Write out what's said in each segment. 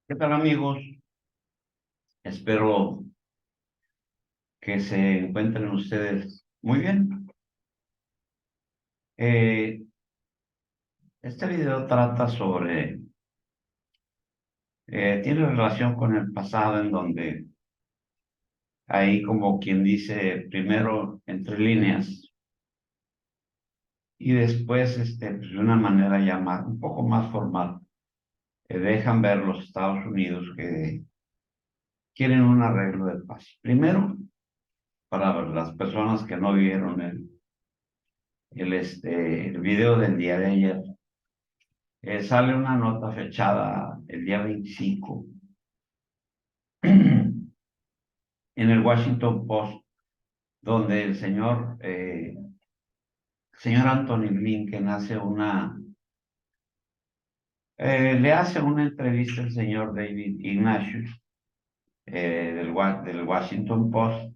¿Qué tal, amigos? Espero que se encuentren ustedes muy bien. Eh, este video trata sobre, tiene relación con el pasado en donde hay como quien dice primero entre líneas y después pues, de una manera ya un poco más formal, dejan ver los Estados Unidos que quieren un arreglo de paz. Primero, para las personas que no vieron el video del día de ayer. Sale una nota fechada el día 25 en el Washington Post, donde señor Anthony Blinken le hace una entrevista al señor David Ignatius del Washington Post,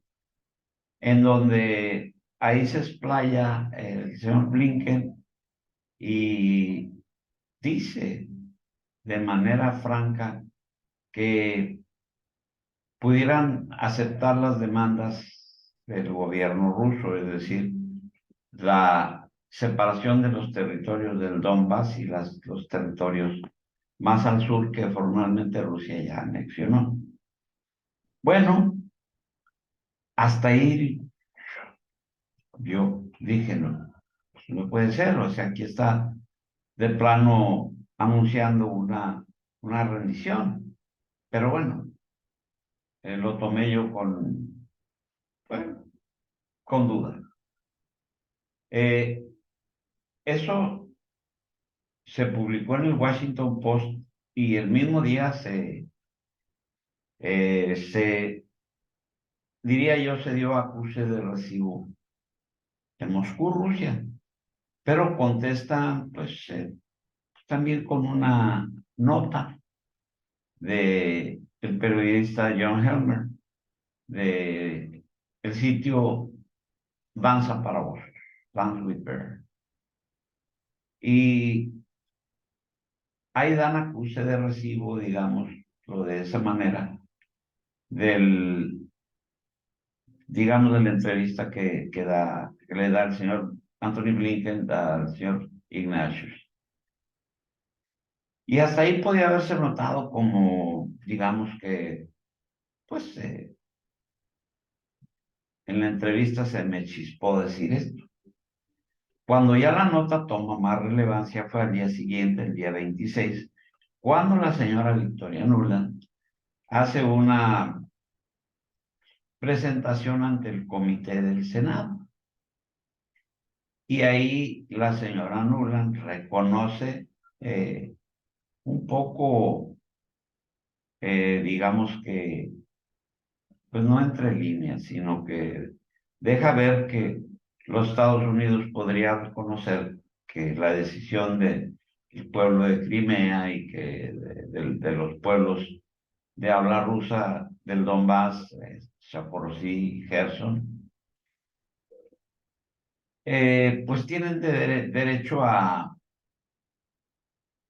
en donde ahí se explaya el señor Blinken y dice de manera franca que pudieran aceptar las demandas del gobierno ruso, es decir, la separación de los territorios del Donbass y los territorios más al sur que formalmente Rusia ya anexionó. Bueno, hasta ahí yo dije, no, pues no puede ser, o sea, aquí está de plano anunciando una rendición, pero bueno, lo tomé yo bueno, con duda. Eh, Eso se publicó en el Washington Post y el mismo día diría yo, se dio acuse de recibo en Moscú, Rusia, pero contesta, pues, también con una nota del periodista John Helmer de el sitio Danza para Vos, Dance with Bear. Y ahí dan acuse de recibo, digamos, lo de esa manera, del digamos, de la entrevista que le da el señor Anthony Blinken al señor Ignatius. Y hasta ahí podía haberse notado como, digamos que, pues, en la entrevista se me chispó decir esto. Cuando ya la nota toma más relevancia fue al día siguiente, el día 26, cuando la señora Victoria Nuland hace una presentación ante el comité del Senado. Y ahí la señora Nuland reconoce un poco, digamos que, pues no entre líneas, sino que deja ver que los Estados Unidos podría reconocer que la decisión del pueblo de Crimea y que de los pueblos de habla rusa del Donbass, Zaporozhye y Gerson, pues tienen derecho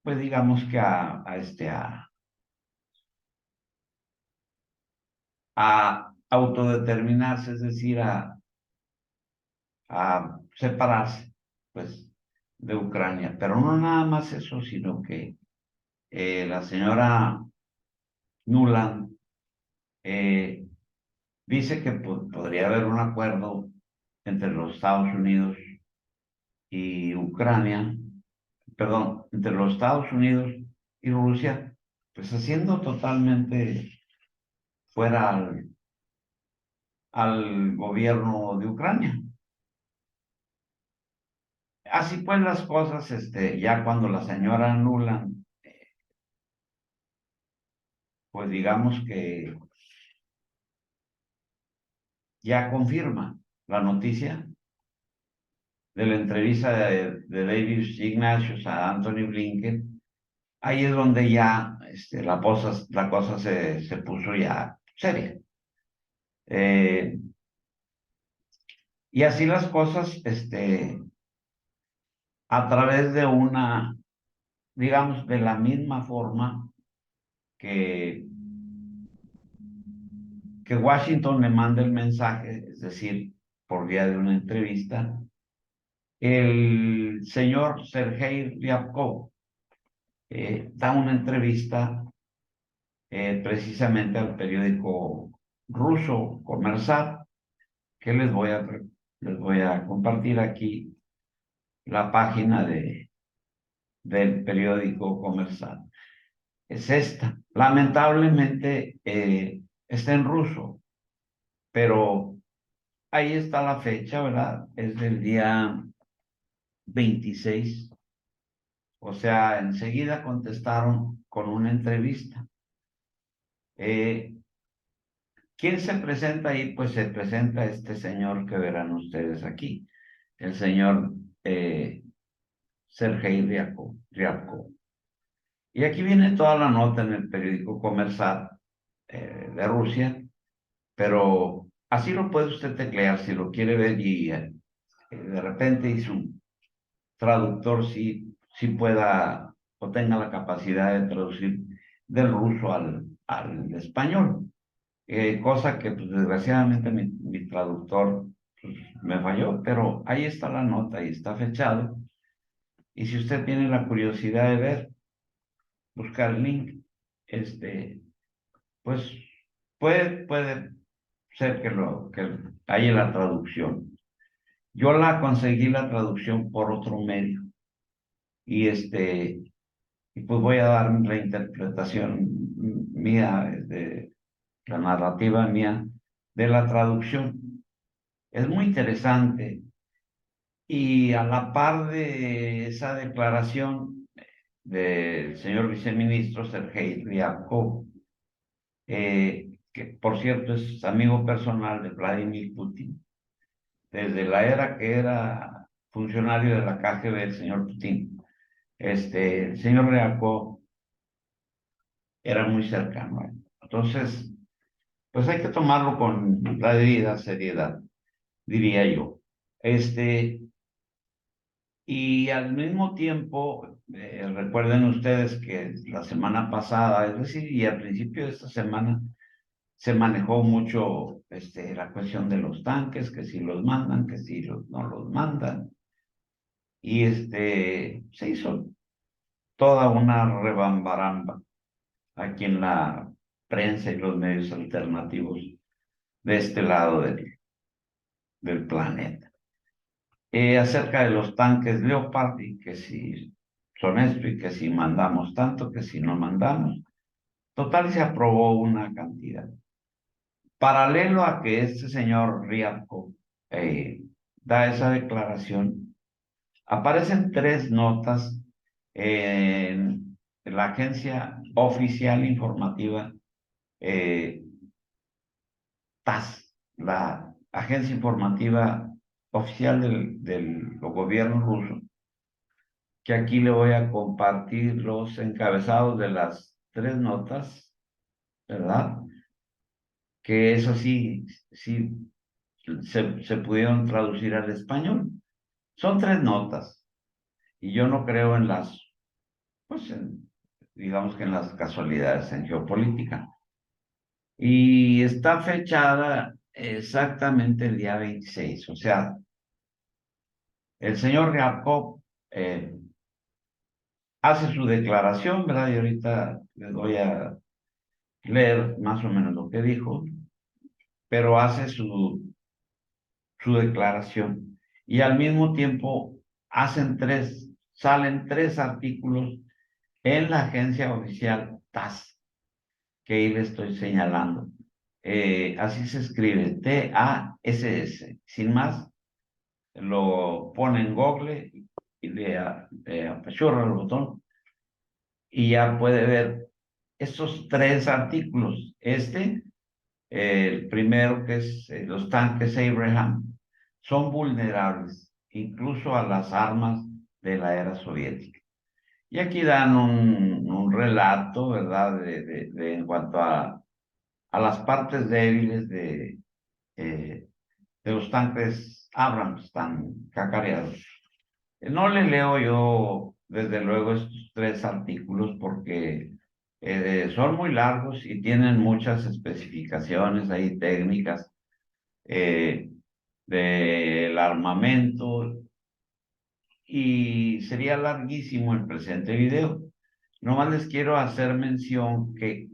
pues digamos que a autodeterminarse, es decir, a separarse, pues, de Ucrania. Pero no nada más eso, sino que la señora Nuland eh, dice que podría haber un acuerdo entre los Estados Unidos y Ucrania, perdón, entre los Estados Unidos y Rusia, pues haciendo totalmente fuera al gobierno de Ucrania. Así pues las cosas, ya cuando la señora Nuland, pues digamos que ya confirma la noticia de la entrevista de David Ignatius a Anthony Blinken, ahí es donde ya la cosa se puso ya seria. Y así las cosas, a través de una digamos, de la misma forma que, que Washington le manda el mensaje, es decir, por vía de una entrevista, el señor Sergei Ryabkov da una entrevista precisamente al periódico ruso Kommersant, que les voy a compartir aquí la página del periódico Kommersant. Es esta. Lamentablemente está en ruso, pero ahí está la fecha, ¿verdad? Es del día 26. O sea, enseguida contestaron con una entrevista. Eh, ¿Quién se presenta ahí? Pues se presenta este señor que verán ustedes aquí, el señor Sergei Ryabkov. Y aquí viene toda la nota en el periódico Kommersant de Rusia, pero así lo puede usted teclear si lo quiere ver y de repente y su traductor sí pueda o tenga la capacidad de traducir del ruso al español. Cosa que pues, desgraciadamente mi traductor pues, me falló, pero ahí está la nota, ahí está fechado. Y si usted tiene la curiosidad de ver, buscar el link, pues puede ser que haya la traducción. Yo la conseguí la traducción por otro medio y y pues voy a dar la interpretación mía, la narrativa mía de la traducción. Es muy interesante y a la par de esa declaración del señor viceministro Sergei Ryabkov, que por cierto es amigo personal de Vladimir Putin, desde la era que era funcionario de la KGB, el señor Putin, el señor Ryabkov era muy cercano a él. Entonces, pues hay que tomarlo con la debida seriedad, diría yo. Y al mismo tiempo, recuerden ustedes que la semana pasada, es decir, y al principio de esta semana, se manejó mucho la cuestión de los tanques, que si los mandan, que si no los mandan. Y se hizo toda una rebambaramba aquí en la prensa y los medios alternativos de este lado del planeta. Acerca de los tanques Leopard y que si son esto y que si mandamos tanto, que si no mandamos. Total, se aprobó una cantidad. Paralelo a que este señor Ryabkov da esa declaración, aparecen tres notas en la agencia oficial informativa TASS, la agencia informativa oficial del gobierno ruso, que aquí le voy a compartir los encabezados de las tres notas, ¿verdad? Que eso sí se pudieron traducir al español. Son tres notas y yo no creo en pues digamos que en las casualidades en geopolítica. Y está fechada exactamente el día 26, o sea, el señor Ryabkov hace su declaración, ¿verdad? Y ahorita les voy a leer más o menos lo que dijo, pero hace su declaración. Y al mismo tiempo salen tres artículos en la agencia oficial TASS, que ahí le estoy señalando. Así se escribe, TASS. Sin más, lo pone en Google y le apachurra el botón y ya puede ver estos tres artículos. El primero que es los tanques Abraham, son vulnerables incluso a las armas de la era soviética. Y aquí dan un relato, ¿verdad?, en cuanto a las partes débiles de los tanques Abrams tan cacareados. No le leo yo desde luego, estos tres artículos porque son muy largos y tienen muchas especificaciones ahí técnicas eh, del armamento y sería larguísimo el presente video. Nomás les quiero hacer mención que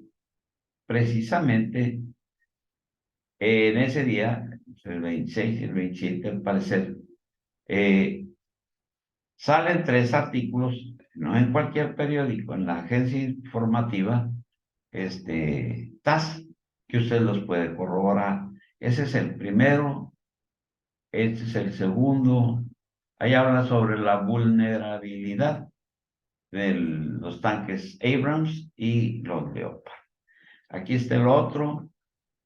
precisamente en ese día, el 26 y el 27 al parecer, eh, salen tres artículos, no en cualquier periódico, en la agencia informativa, TAS, que usted los puede corroborar. Ese es el primero, este es el segundo. Ahí habla sobre la vulnerabilidad de los tanques Abrams y los Leopard. Aquí está el otro.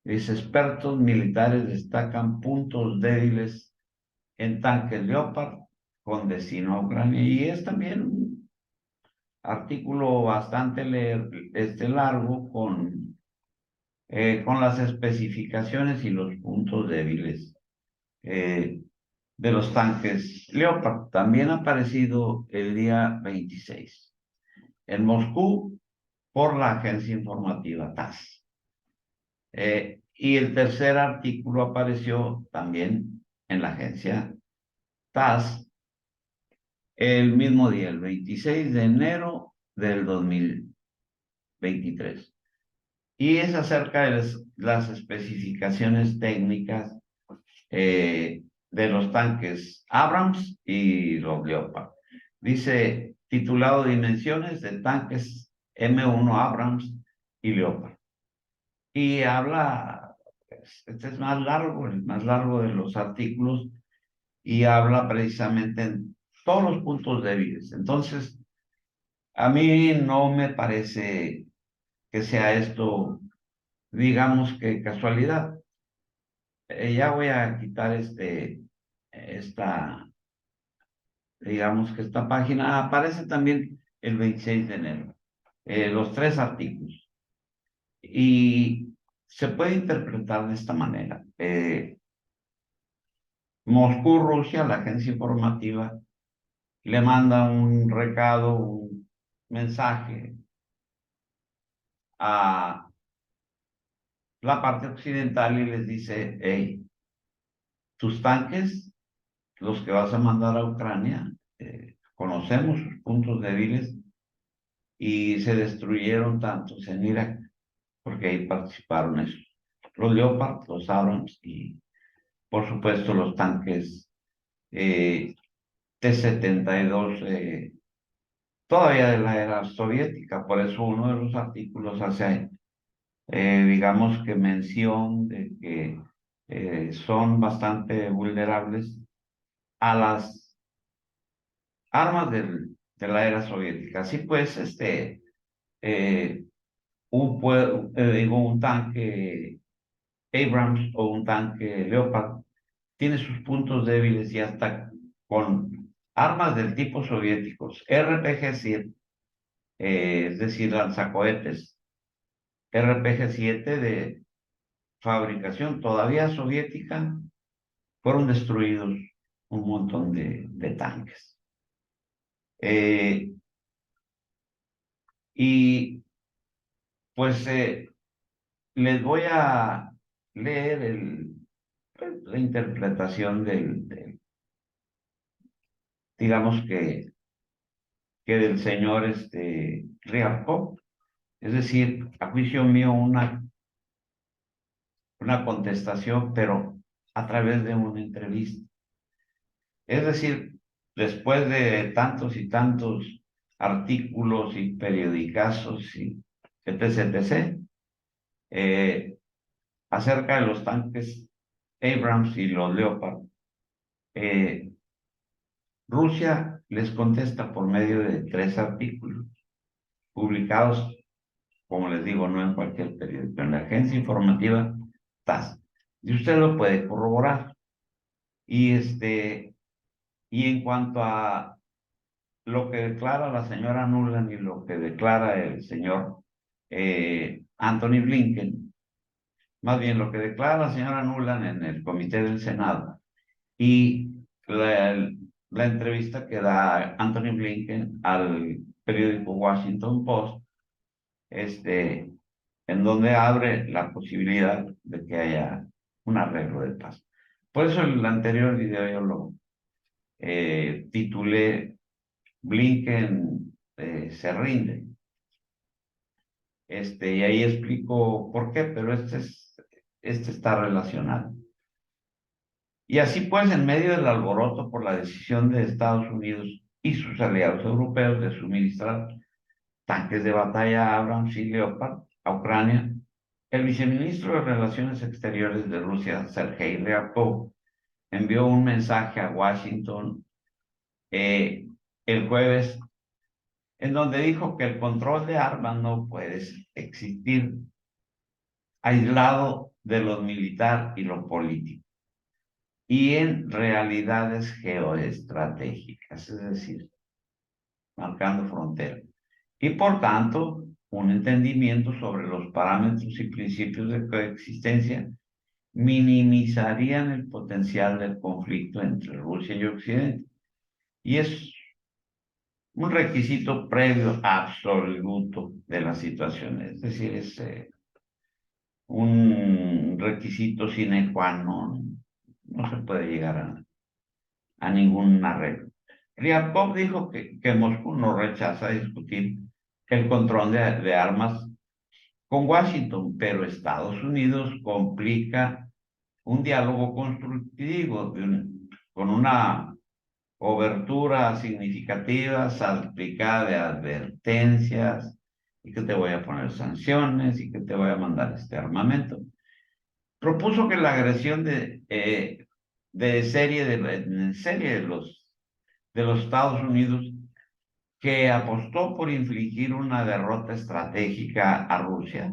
Dice, expertos militares destacan puntos débiles en tanques Leopard con destino a Ucrania. Y es también un artículo bastante largo con las especificaciones y los puntos débiles de los tanques Leopard. También ha aparecido el día 26 en Moscú por la agencia informativa TASS. Y el tercer artículo apareció también en la agencia TASS el mismo día, el 26 de enero del 2023. Y es acerca de las especificaciones técnicas de los tanques Abrams y los Leopard. Dice, titulado Dimensiones de tanques M1 Abrams y Leopard. Y habla, este es más largo, el más largo de los artículos, y habla precisamente en todos los puntos débiles. Entonces, a mí no me parece que sea esto, digamos que casualidad. Ya voy a quitar esta, digamos que esta página aparece también el 26 de enero, los tres artículos. Y se puede interpretar de esta manera. Moscú, Rusia, la agencia informativa, le manda un recado, un mensaje a la parte occidental y les dice, hey, tus tanques, los que vas a mandar a Ucrania, conocemos sus puntos débiles y se destruyeron tantos en Irak, porque ahí participaron esos. Los Leopard, los Abrams y, por supuesto, los tanques T-72, todavía de la era soviética. Por eso uno de los artículos hace, digamos que mención de que son bastante vulnerables a las armas de la era soviética. Así pues, eh, un tanque Abrams o un tanque Leopard tiene sus puntos débiles y hasta con armas del tipo soviéticos, RPG-7, es decir, lanzacohetes, RPG-7 de fabricación todavía soviética, fueron destruidos un montón de tanques. Y pues les voy a leer la interpretación digamos que del señor Ryabkov, es decir, a juicio mío una contestación, pero a través de una entrevista. Es decir, después de tantos y tantos artículos y periodicazos y etc., acerca de los tanques Abrams y los Leopard, eh, Rusia les contesta por medio de tres artículos publicados, como les digo, no en cualquier periódico, en la agencia informativa TASS. Y usted lo puede corroborar. Y, y en cuanto a lo que declara la señora Nuland y lo que declara el señor Anthony Blinken, más bien lo que declara la señora Nuland en el comité del Senado y la entrevista que da Anthony Blinken al periódico Washington Post, en donde abre la posibilidad de que haya un arreglo de paz. Por eso el anterior video yo lo titulé Blinken se rinde. Y ahí explico por qué, pero este está relacionado. Y así pues, en medio del alboroto por la decisión de Estados Unidos y sus aliados europeos de suministrar tanques de batalla Abrams y Leopard a Ucrania, el viceministro de Relaciones Exteriores de Rusia, Sergei Ryabkov, envió un mensaje a Washington el jueves en donde dijo que el control de armas no puede existir aislado de lo militar y lo político y en realidades geoestratégicas, es decir, marcando fronteras. Y por tanto, un entendimiento sobre los parámetros y principios de coexistencia minimizarían el potencial del conflicto entre Rusia y Occidente. Y es un requisito previo absoluto de la situación, es decir, es un requisito sine qua non, no se puede llegar a ningún arreglo. Ryabkov dijo que Moscú no rechaza discutir el control de armas con Washington, pero Estados Unidos complica un diálogo constructivo con una cobertura significativa, salpicada de advertencias, y que te voy a poner sanciones y que te voy a mandar este armamento. Propuso que la agresión en serie de los Estados Unidos, que apostó por infligir una derrota estratégica a Rusia,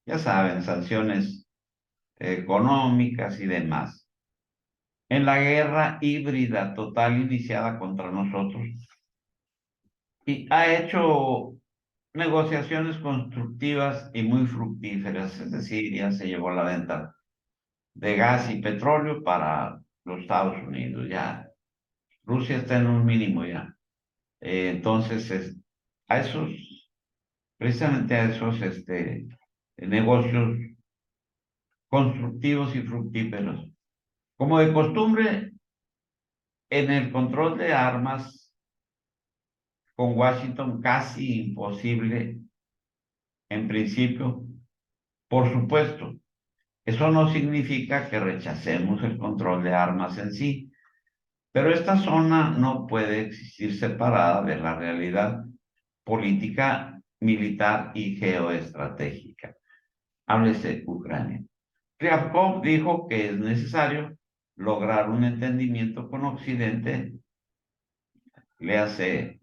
ya saben, sanciones económicas y demás, en la guerra híbrida total iniciada contra nosotros, y ha hecho negociaciones constructivas y muy fructíferas, es decir, ya se llevó la venta de gas y petróleo para los Estados Unidos, ya Rusia está en un mínimo ya. Entonces, a esos, precisamente a esos negocios constructivos y fructíferos. Como de costumbre, en el control de armas con Washington casi imposible en principio, por supuesto. Eso no significa que rechacemos el control de armas en sí, pero esta zona no puede existir separada de la realidad política, militar y geoestratégica. Háblese Ucrania. Ryabkov dijo que es necesario lograr un entendimiento con Occidente, le hace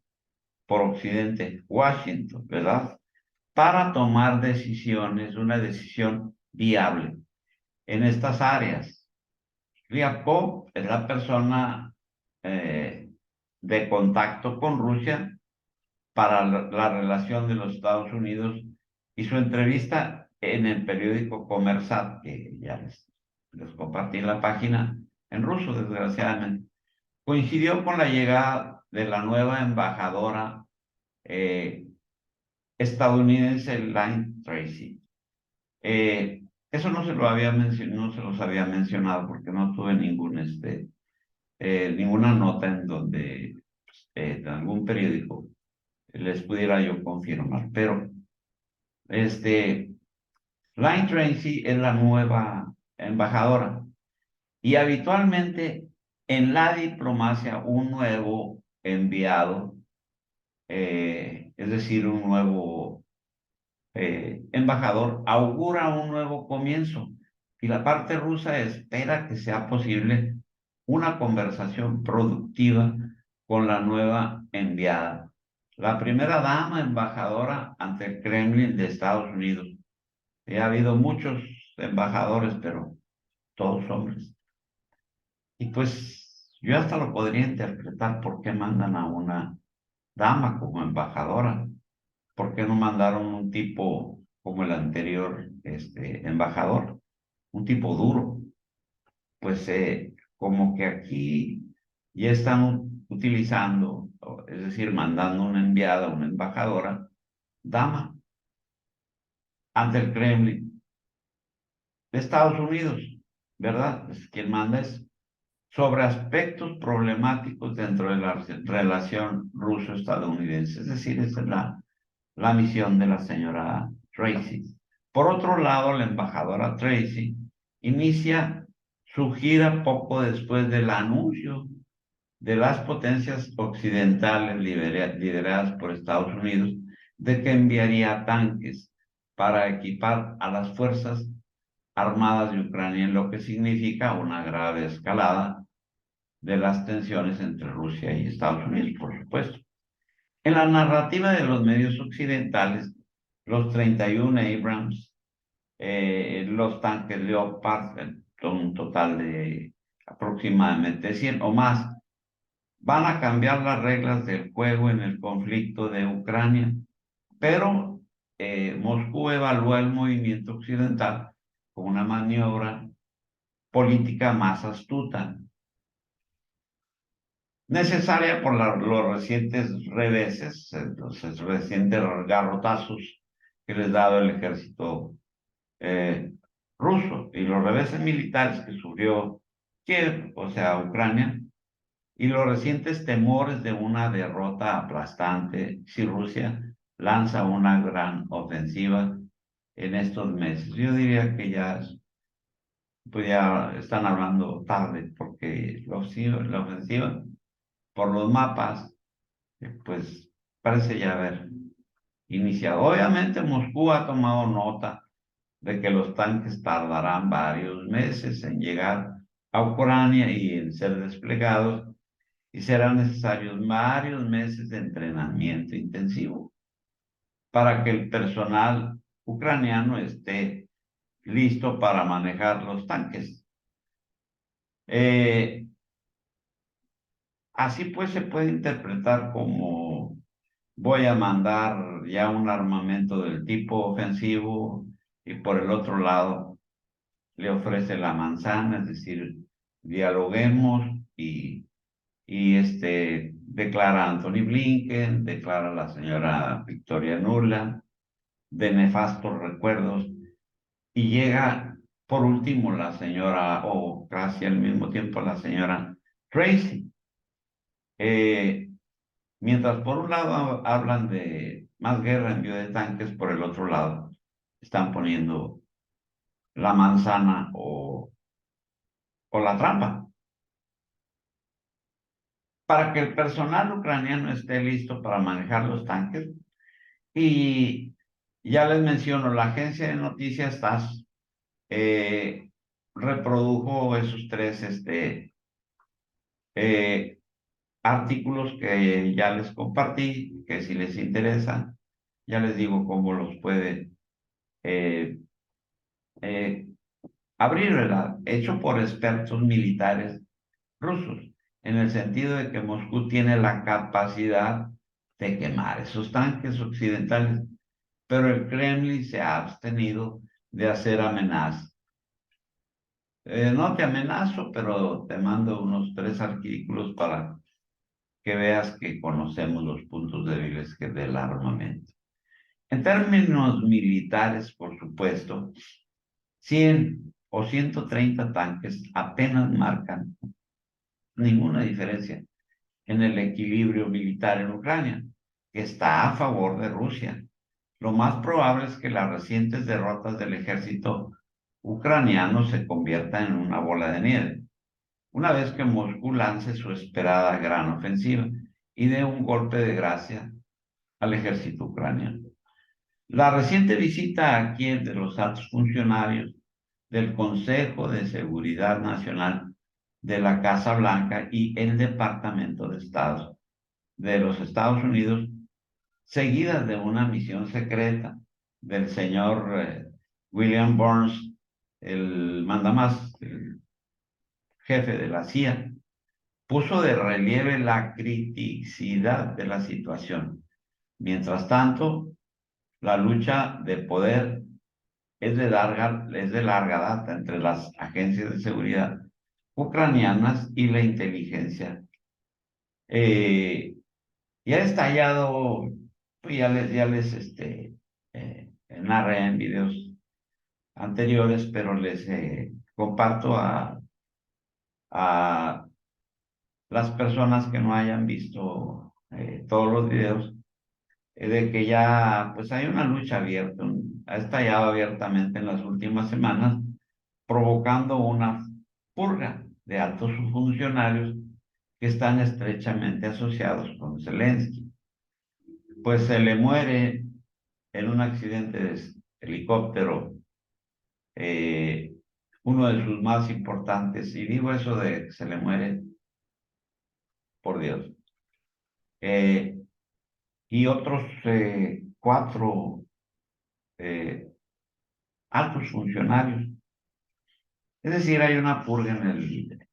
por Occidente Washington, ¿verdad? Para tomar decisiones, una decisión viable en estas áreas. Ryabkov es la persona de contacto con Rusia para la relación de los Estados Unidos, y su entrevista en el periódico Komersant, que ya les compartí en la página, en ruso, desgraciadamente, coincidió con la llegada de la nueva embajadora eh, estadounidense, Lynn Tracy. Eso no se lo había no se los había mencionado porque no tuve ninguna nota en donde en algún periódico les pudiera yo confirmar. Pero Lynn Tracy es la nueva embajadora, y habitualmente en la diplomacia un nuevo enviado, es decir, un nuevo embajador, augura un nuevo comienzo, y la parte rusa espera que sea posible una conversación productiva con la nueva enviada, la primera dama embajadora ante el Kremlin de Estados Unidos. Ha habido muchos embajadores, pero todos hombres. Y pues yo hasta lo podría interpretar por qué mandan a una dama como embajadora. ¿Por qué no mandaron un tipo como el anterior embajador? Un tipo duro. Pues como que aquí ya están utilizando, es decir, mandando una enviada, una embajadora, dama, ante el Kremlin de Estados Unidos, ¿verdad? Es quien manda es sobre aspectos problemáticos dentro de la relación ruso-estadounidense. Es decir, esa es la misión de la señora Tracy. Por otro lado, la embajadora Tracy inicia su gira poco después del anuncio de las potencias occidentales lideradas por Estados Unidos de que enviaría tanques para equipar a las fuerzas armadas de Ucrania, en lo que significa una grave escalada de las tensiones entre Rusia y Estados Unidos, por supuesto. En la narrativa de los medios occidentales, los 31 Abrams, los tanques Leopard, un total de aproximadamente 100 o más, van a cambiar las reglas del juego en el conflicto de Ucrania, pero Moscú evalúa el movimiento occidental como una maniobra política más astuta, necesaria por los recientes reveses, los recientes garrotazos que les ha dado el ejército eh, ruso y los reveses militares que sufrió Kiev, o sea, Ucrania, y los recientes temores de una derrota aplastante si Rusia lanza una gran ofensiva en estos meses. Yo diría que pues ya están hablando tarde, porque la ofensiva por los mapas, pues parece ya haber iniciado. Obviamente Moscú ha tomado nota de que los tanques tardarán varios meses en llegar a Ucrania y en ser desplegados, y serán necesarios varios meses de entrenamiento intensivo para que el personal ucraniano esté listo para manejar los tanques. Eh, Así pues se puede interpretar como voy a mandar ya un armamento del tipo ofensivo y por el otro lado le ofrece la manzana, es decir, dialoguemos y declara Anthony Blinken, declara la señora Victoria Nuland, de nefastos recuerdos, y llega por último la señora, o casi al mismo tiempo la señora Tracy. Eh, Mientras por un lado hablan de más guerra, envío de tanques, por el otro lado están poniendo la manzana o la trampa para que el personal ucraniano esté listo para manejar los tanques. Y ya les menciono, la agencia de noticias TASS reprodujo esos tres eh, artículos que ya les compartí, que si les interesa, ya les digo cómo los puede eh, eh, abrir, ¿verdad? Hecho por expertos militares rusos, en el sentido de que Moscú tiene la capacidad de quemar esos tanques occidentales, pero el Kremlin se ha abstenido de hacer amenazas. No te amenazo, pero te mando unos 3 artículos para que veas que conocemos los puntos débiles del armamento. En términos militares, por supuesto, 100 o 130 tanques apenas marcan ninguna diferencia en el equilibrio militar en Ucrania, que está a favor de Rusia. Lo más probable es que las recientes derrotas del ejército ucraniano se conviertan en una bola de nieve, una vez que Moscú lance su esperada gran ofensiva y dé un golpe de gracia al ejército ucraniano. La reciente visita a Kiev de los altos funcionarios del Consejo de Seguridad Nacional de la Casa Blanca y el Departamento de Estado de los Estados Unidos, seguidas de una misión secreta del señor William Burns, el mandamás, el jefe de la CIA, puso de relieve la criticidad de la situación. Mientras tanto, la lucha de poder es de larga data entre las agencias de seguridad ucranianas y la inteligencia Eh, y ha estallado, pues narré en videos anteriores, pero les comparto a las personas que no hayan visto todos los videos, de que ya pues hay una lucha abierta, ha estallado abiertamente en las últimas semanas, provocando una purga de altos funcionarios que están estrechamente asociados con Zelensky. Pues se le muere en un accidente de helicóptero eh, uno de sus más importantes, y digo eso de que se le muere, por Dios, eh, y otros cuatro eh, altos funcionarios. Es decir, hay una purga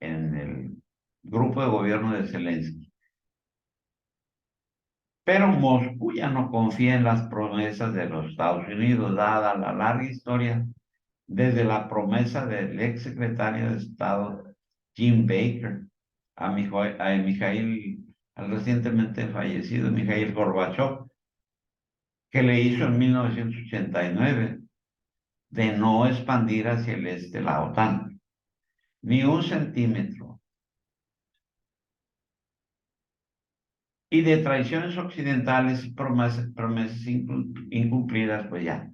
en el grupo de gobierno de Zelensky. Pero Moscú ya no confía en las promesas de los Estados Unidos, dada la larga historia desde la promesa del ex secretario de Estado Jim Baker al recientemente fallecido Mikhail Gorbachev, que le hizo en 1989 de no expandir hacia el este la OTAN, ni un centímetro, y de traiciones occidentales y promesas incumplidas, pues ya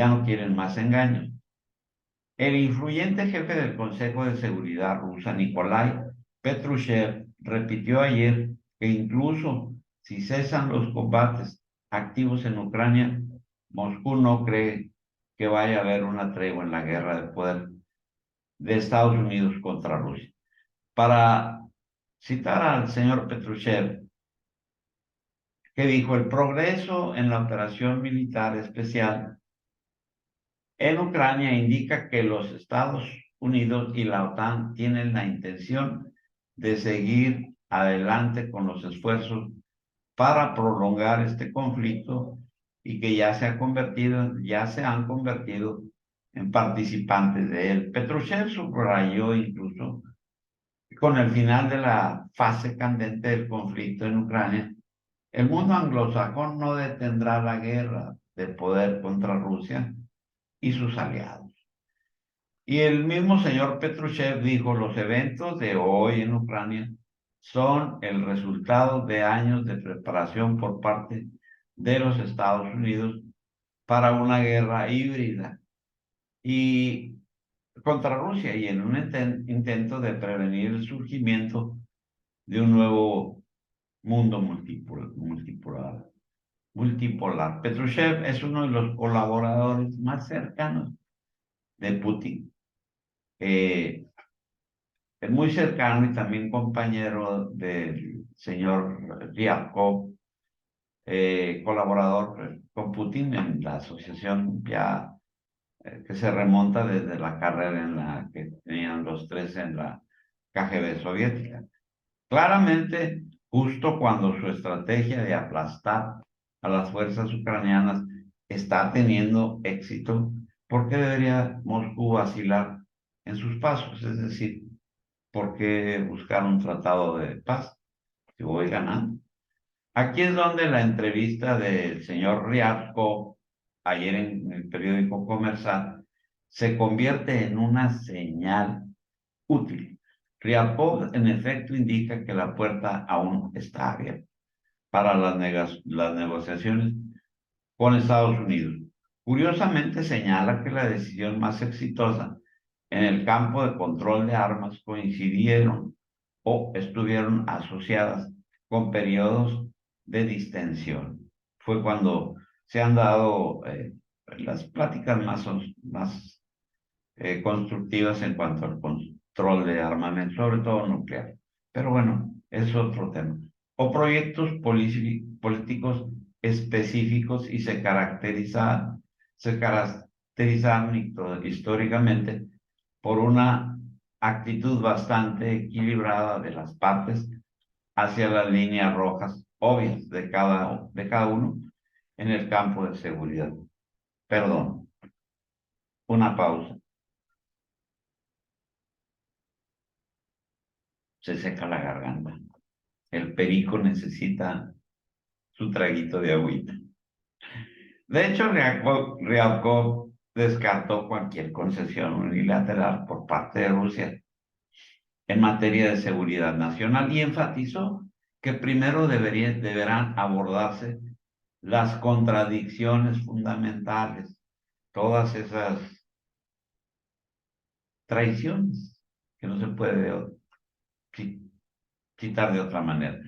no quieren más engaños. El influyente jefe del Consejo de Seguridad rusa, Nikolai Petrushev, repitió ayer que incluso si cesan los combates activos en Ucrania, Moscú no cree que vaya a haber una tregua en la guerra de poder de Estados Unidos contra Rusia. Para citar al señor Petrushev, que dijo: el progreso en la operación militar especial en Ucrania indica que los Estados Unidos y la OTAN tienen la intención de seguir adelante con los esfuerzos para prolongar este conflicto, y que ya se han convertido en participantes de él. Petrushev subrayó incluso que con el final de la fase candente del conflicto en Ucrania, el mundo anglosajón no detendrá la guerra de poder contra Rusia y sus aliados. Y el mismo señor Petrushev dijo: los eventos de hoy en Ucrania son el resultado de años de preparación por parte de los Estados Unidos para una guerra híbrida y contra Rusia, y en un intento de prevenir el surgimiento de un nuevo mundo multipolar. Petrushev es uno de los colaboradores más cercanos de Putin. Es muy cercano y también compañero del señor Ryabkov, colaborador con Putin en la asociación que se remonta desde la carrera en la que tenían los tres en la KGB soviética. Claramente, justo cuando su estrategia de aplastar a las fuerzas ucranianas está teniendo éxito, ¿por qué debería Moscú vacilar en sus pasos? Es decir, ¿por qué buscar un tratado de paz si voy ganando? Aquí es donde la entrevista del señor Ryabkov ayer en el periódico Comercial se convierte en una señal útil. Ryabkov en efecto indica que la puerta aún está abierta para las negociaciones con Estados Unidos. Curiosamente señala que la decisión más exitosa en el campo de control de armas coincidieron o estuvieron asociadas con periodos de distensión. Fue cuando se han dado las pláticas más constructivas en cuanto al control de armamento, sobre todo nuclear. Pero bueno, es otro tema. O proyectos políticos específicos, y se caracterizaron históricamente por una actitud bastante equilibrada de las partes hacia las líneas rojas obvias de cada uno en el campo de seguridad. Perdón, una pausa. Se seca la garganta. el perico necesita su traguito de agüita. De hecho, Ryabkov descartó cualquier concesión unilateral por parte de Rusia en materia de seguridad nacional y enfatizó que primero deberán abordarse las contradicciones fundamentales, todas esas traiciones que no se puede quitar de otra manera.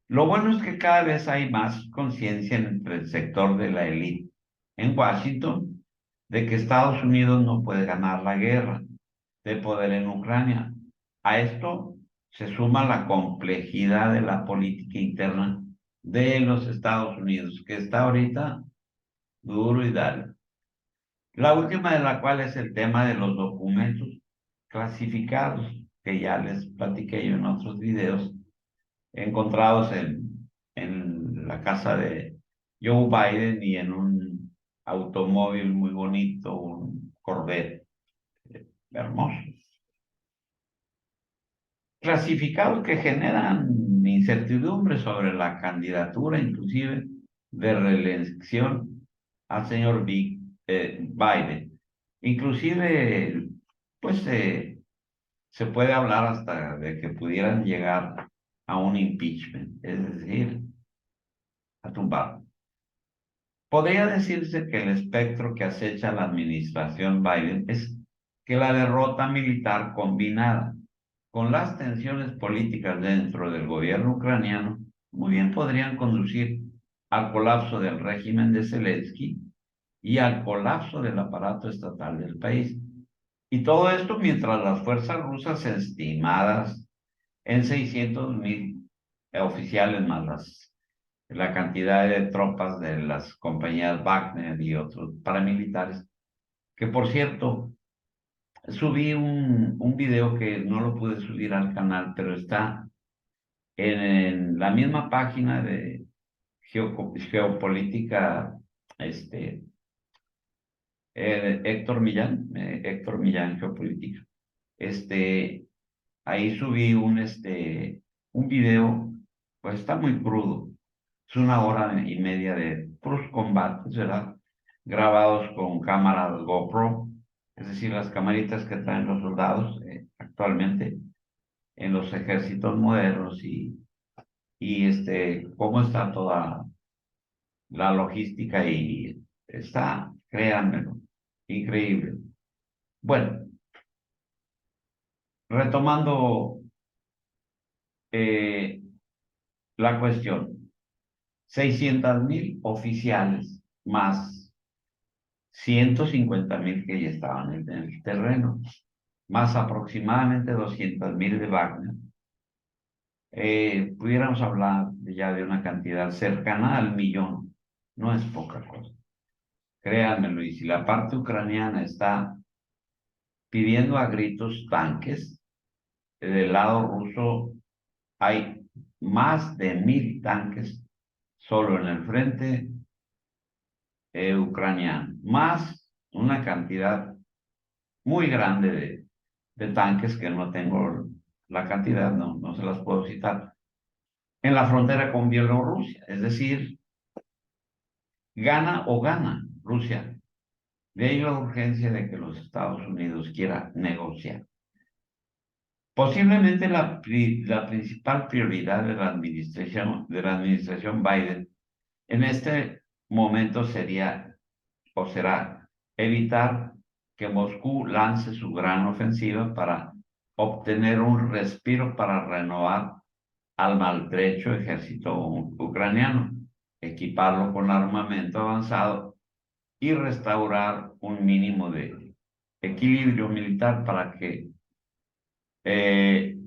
Lo bueno es que cada vez hay más conciencia entre el sector de la élite en Washington de que Estados Unidos no puede ganar la guerra de poder en Ucrania. A esto se suma la complejidad de la política interna de los Estados Unidos, que está ahorita duro y dale. La última de la cual es el tema de los documentos clasificados, que ya les platiqué yo en otros videos, encontrados en la casa de Joe Biden y en un automóvil muy bonito, un Corvette hermoso. Clasificados que generan incertidumbre sobre la candidatura, inclusive de reelección al señor Biden. Inclusive, pues se puede hablar hasta de que pudieran llegar a un impeachment, es decir, a tumbar. Podría decirse que el espectro que acecha la administración Biden es que la derrota militar combinada con las tensiones políticas dentro del gobierno ucraniano muy bien podrían conducir al colapso del régimen de Zelensky y al colapso del aparato estatal del país. Y todo esto mientras las fuerzas rusas estimadas en 600,000 oficiales más la cantidad de tropas de las compañías Wagner y otros paramilitares, que por cierto, subí un video que no lo pude subir al canal, pero está en la misma página de Geopolítica, este, Héctor Millán Geopolítica. Este, ahí subí un video, pues está muy crudo. Es 1 hora y media de puros combates, ¿verdad? Grabados con cámaras GoPro, es decir, las camaritas que traen los soldados actualmente en los ejércitos modernos y cómo está toda la logística y está, créanmelo, increíble. Bueno, retomando eh, la cuestión, 600,000 oficiales más 150,000 que ya estaban en el terreno, más aproximadamente 200,000 de Wagner. Pudiéramos hablar ya de una cantidad cercana al millón, no es poca cosa. Créanmelo, y si la parte ucraniana está pidiendo a gritos tanques, del lado ruso hay más de 1,000 tanques solo en el frente ucraniano, más una cantidad muy grande de tanques que no tengo la cantidad, no se las puedo citar, en la frontera con Bielorrusia. Es decir, gana o gana Rusia. De ahí la urgencia de que los Estados Unidos quiera negociar. Posiblemente la principal prioridad de la administración Biden en este momento sería o será evitar que Moscú lance su gran ofensiva para obtener un respiro para renovar al maltrecho ejército ucraniano, equiparlo con armamento avanzado y restaurar un mínimo de equilibrio militar para que eh,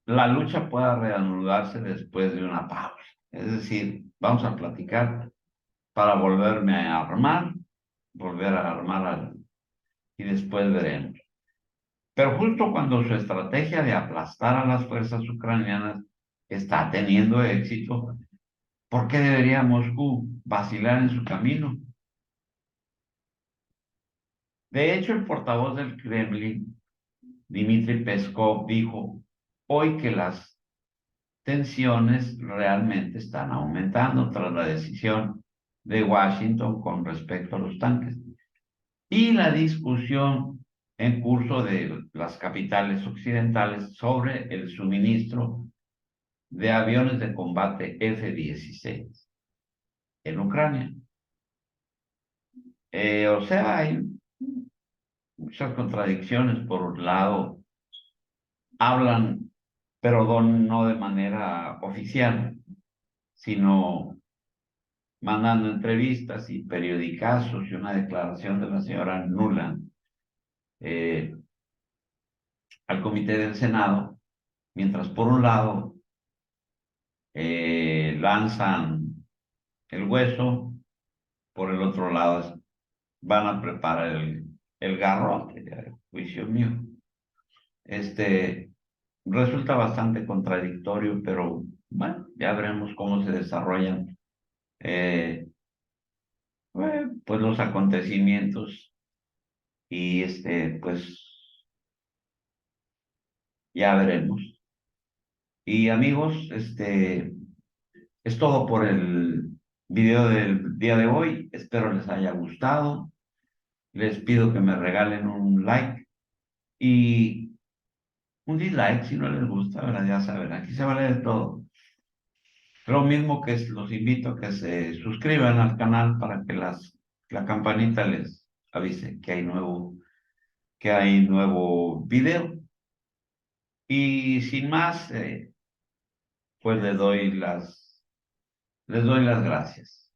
la lucha pueda reanudarse después de una pausa. Es decir, vamos a platicar para volverme a armar, volver a armar y después veremos. Pero justo cuando su estrategia de aplastar a las fuerzas ucranianas está teniendo éxito, ¿por qué debería Moscú vacilar en su camino? De hecho, el portavoz del Kremlin, Dmitry Peskov, dijo hoy que las tensiones realmente están aumentando tras la decisión de Washington con respecto a los tanques. Y la discusión en curso de las capitales occidentales sobre el suministro de aviones de combate F-16 en Ucrania. O sea, hay muchas contradicciones. Por un lado, hablan, pero no de manera oficial, sino mandando entrevistas y periodicazos y una declaración de la señora Nuland eh, al comité del Senado, mientras por un lado lanzan el hueso, por el otro lado van a preparar el garrote, a juicio mío. Resulta bastante contradictorio, pero bueno, ya veremos cómo se desarrollan pues los acontecimientos y pues ya veremos. Y amigos, es todo por el video del día de hoy. Espero les haya gustado. Les pido que me regalen un like y un dislike si no les gusta, ¿verdad? Ya saben, aquí se vale de todo. Lo mismo que los invito a que se suscriban al canal para que la campanita les avise que hay nuevo video. Y sin más, pues les doy las gracias.